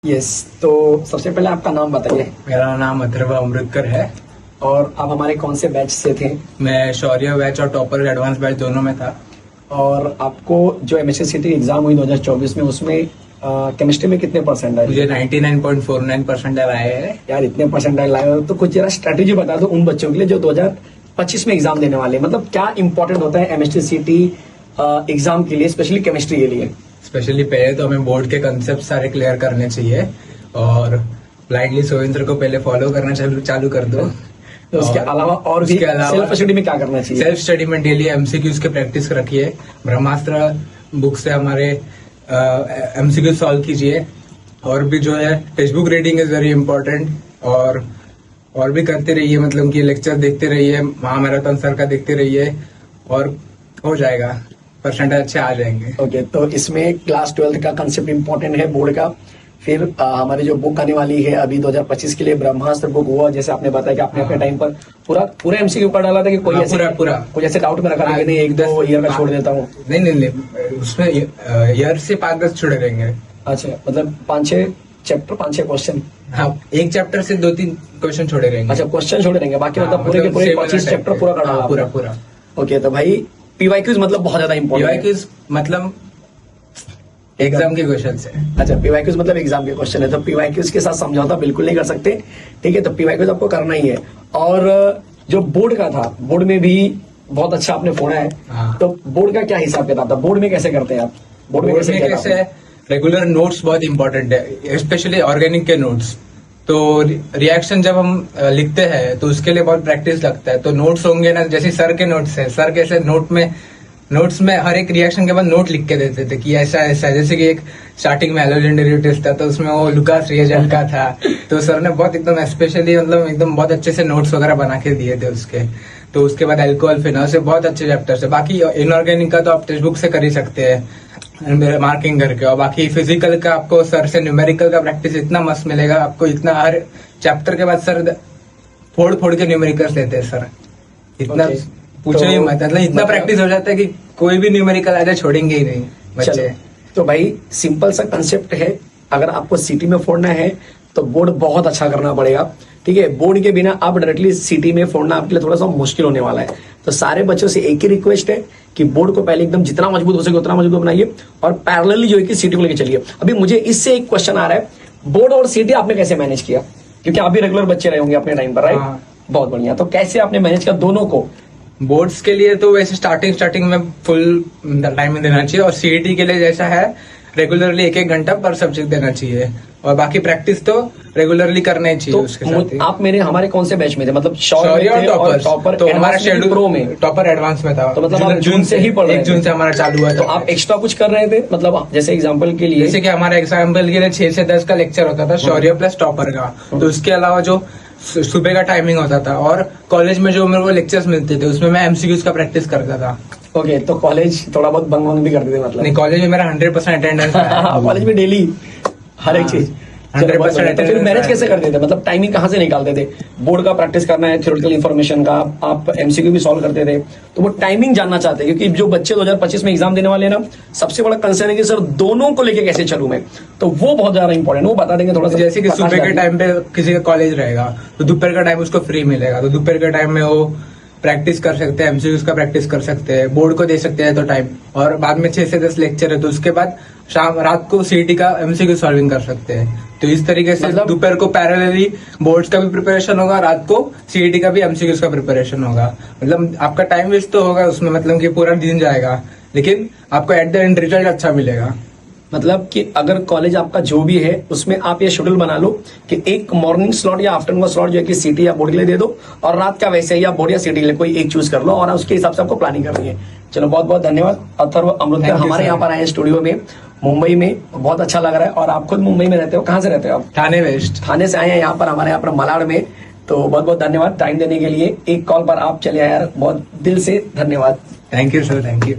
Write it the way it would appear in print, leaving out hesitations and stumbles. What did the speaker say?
Yes. तो सबसे पहले आपका नाम बताइए। मेरा नाम अथर्व अमृतकर है। और आप हमारे कौन से बैच से थे? मैं शौर्य बैच और टॉपर एडवांस बैच दोनों में था। और आपको जो एमएससी एग्जाम हुई 2024 में, उसमें केमिस्ट्री में कितने परसेंट आए? मुझे 99.49% आए हैं। यार इतने परसेंटाइल लाए हो तो कुछ जरा स्ट्रेटेजी बता दो उन बच्चों के लिए जो 2025 में एग्जाम देने वाले हैं। मतलब क्या इंपॉर्टेंट होता है एमएससी एग्जाम के लिए, स्पेशली केमिस्ट्री के लिए? स्पेशली पहले तो हमें बोर्ड के कंसेप्ट सारे क्लियर करने चाहिए और ब्लाइंडली सोविंद्र को पहले फॉलो करना चालू कर दो। तो उसके अलावा और भी सेल्फ स्टडी में क्या करना चाहिए? सेल्फ स्टडी में डेली एमसीक्यूज के प्रैक्टिस रखिए। ब्रह्मास्त्र बुक से हमारे एमसीक्यू सॉल्व कीजिए। और भी जो है text book reading is very important. और भी करते रहिए, मतलब कि लेक्चर देखते रहिए, महामैराथन सर का देखते रहिए और हो जाएगा, परसेंटेज अच्छे आ जाएंगे। ओके, तो इसमें क्लास 12 का कंसेप्ट इंपॉर्टेंट है बोर्ड का। फिर हमारी जो बुक आने वाली है अभी 2025 के लिए, ब्रह्मास्त्र बुक हुआ, जैसे आपने बताया कि आपने अपने टाइम पर पूरा एमसीक्यू पढ़ डाला था कि कोई ऐसे पूरा कुछ ऐसे डाउट में रखा था कि नहीं 1-2 ईयर का छोड़ देता हूँ? नहीं, उसमें ईयर से 5-10 छोड़े रहेंगे। अच्छा, मतलब 5-6 चैप्टर, 5-6 क्वेश्चन। हाँ, एक चैप्टर से 2-3 क्वेश्चन छोड़े रहेंगे। अच्छा, क्वेश्चन छोड़े रहेंगे, बाकी मतलब पूरे के पूरे 25 चैप्टर पूरा करना? पूरा। ओके, तो भाई पीवाईक्यूज मतलब बहुत ज्यादा इंपॉर्टेंट है। पीवाईक्यूज मतलब एग्जाम के क्वेश्चन है। अच्छा, पीवाईक्यूज मतलब एग्जाम के क्वेश्चन है, तो पीवाईक्यूज के साथ समझौता बिल्कुल नहीं कर सकते। ठीक है, तो पीवाईक्यूज आपको करना ही है। और जो बोर्ड का था, बोर्ड में भी बहुत अच्छा आपने फोड़ा है। हाँ। तो बोर्ड का क्या हिसाब किताब था? बोर्ड में कैसे करते हैं आप? बोर्ड में कैसे रेगुलर नोट्स बहुत इंपॉर्टेंट है, स्पेशली ऑर्गेनिक के नोट्स। तो रिएक्शन जब हम लिखते हैं तो उसके लिए बहुत प्रैक्टिस लगता है। तो नोट्स होंगे ना, जैसे सर के नोट्स है, सर कैसे नोट्स में हर एक रिएक्शन के बाद नोट लिख के देते थे कि ऐसा ऐसा। जैसे कि एक स्टार्टिंग में हैलोजन डेरिवेटिव्स था, तो उसमें वो लुकास रिएजेंट का था। तो सर ने बहुत एकदम स्पेशली, मतलब एकदम बहुत अच्छे से नोट्स वगैरह बना के दिए थे उसके। तो उसके बाद अल्कोहल फिनॉल से बहुत अच्छे चैप्टर्स है। बाकी इनऑर्गेनिक का तो आप टेक्स्ट बुक से कर ही सकते हैं मार्किंग करके। और बाकी फिजिकल का आपको सर से न्यूमेरिकल का प्रैक्टिस इतना मस्त मिलेगा आपको, इतना हर चैप्टर के बाद सर फोड़ के न्यूमेरिकल्स लेते हैं सर, इतना पूछो ही मत। मतलब इतना प्रैक्टिस हो जाता है कि कोई भी न्यूमेरिकल आ जाए छोड़ेंगे ही नहीं बच्चे। तो भाई सिंपल सा कंसेप्ट है, अगर आपको सिटी में फोड़ना है तो बोर्ड बहुत अच्छा करना पड़ेगा। ठीक है, बोर्ड के बिना आप डायरेक्टली सिटी में फोड़ना आपके लिए थोड़ा सा मुश्किल होने वाला है। तो सारे बच्चों से एक ही रिक्वेस्ट है कि बोर्ड को पहले एकदम जितना मजबूत हो सके उतना मजबूत बनाइए और पैरेलली जो है कि सिटी को लेकर चलिए। अभी मुझे इससे एक क्वेश्चन आ रहा है, बोर्ड और सिटी आपने कैसे मैनेज किया? क्योंकि आप भी रेगुलर बच्चे रहे होंगे अपने टाइम पर, राइट? बहुत बढ़िया। तो कैसे आपने मैनेज किया दोनों को? बोर्ड्स के लिए तो वैसे स्टार्टिंग में फुल टाइम देना चाहिए, और सीईटी के लिए जैसा है रेगुलरली 1-1 घंटा पर सब्जेक्ट देना चाहिए। और बाकी प्रैक्टिस तो रेगुलरली करना ही चाहिए। तो उसके साथ आप हमारे कौन से बैच में थे? मतलब शौर्य और टॉपर। तो हमारा शेड्यूल प्रो में, टॉपर एडवांस में था। तो मतलब आप जून से ही पढ़ रहे थे? 1 जून से हमारा चालू हुआ। तो आप एक्स्ट्रा कुछ कर रहे थे? मतलब जैसे एग्जाम्पल के लिए, जैसे कि हमारा एग्जाम्पल के लिए 6 से 10 का लेक्चर होता था शौर्य प्लस टॉपर का। तो उसके अलावा जो सुबह का टाइमिंग होता था, और कॉलेज में जो मेरे को लेक्चर्स मिलते थे उसमें मैं एमसीक्यूज का प्रैक्टिस करता था। ओके, तो कॉलेज थोड़ा बहुत बंग वंग भी करते थे मतलब? नहीं, कॉलेज में मेरा 100% अटेंडेंस कॉलेज में डेली हर एक चीज 100%। तो फिर मैनेज कैसे करते थे? मतलब टाइमिंग कहाँ से निकालते थे? बोर्ड का प्रैक्टिस करना है, थ्योरेटिकल इन्फॉर्मेशन का, आप एमसीक्यू भी सॉल्व करते थे, तो वो टाइमिंग जानना चाहते हैं। क्योंकि जो बच्चे 2025 में एग्जाम देने वाले हैं ना, सबसे बड़ा कंसर्न है कि सर दोनों को लेके कैसे चलूं मैं, तो वो बहुत ज्यादा इंपॉर्टेंट, वो बता देंगे थोड़ा सा। जैसे कि सुबह के टाइम पे किसी का कॉलेज रहेगा तो दोपहर का टाइम उसको फ्री मिलेगा, तो दोपहर के टाइम में वो प्रैक्टिस कर सकते हैं, एमसीक्यूज का प्रैक्टिस कर सकते हैं, बोर्ड को दे सकते हैं तो टाइम। और बाद में 6 से 10 लेक्चर है, तो उसके बाद रात को सीईटी का एमसीक्यू सॉल्विंग कर सकते हैं। तो इस तरीके से मतलब दोपहर को पैरेलली बोर्ड्स का भी प्रिपरेशन होगा, रात को सीईटी का भी एमसीक्यूज का प्रिपरेशन होगा। मतलब आपका टाइम वेस्ट तो होगा उसमें, मतलब कि पूरा दिन जाएगा, लेकिन आपको एट द एंड रिजल्ट अच्छा मिलेगा। मतलब कि अगर कॉलेज आपका जो भी है उसमें आप ये शेड्यूल बना लो कि एक मॉर्निंग स्लॉट या आफ्टरनून स्लॉट जो है कि सिटी या बोर्ड के लिए दे दो, और रात का वैसे ही या बोर्ड या सिटी के लिए कोई एक चूज कर लो, और उसके हिसाब से आपको प्लानिंग करनी है। चलो, बहुत बहुत धन्यवाद। अथर्व अमृतकर हमारे यहाँ पर आए स्टूडियो में, मुंबई में, बहुत अच्छा लग रहा है। और आप खुद मुंबई में रहते हो? कहाँ से रहते हो आप? थाने वेस्ट। थाने से आए हैं यहाँ पर, हमारे यहाँ पर मलाड में। तो बहुत बहुत धन्यवाद टाइम देने के लिए। एक कॉल पर आप चले आए यार, बहुत दिल से धन्यवाद। Thank you sir, thank you.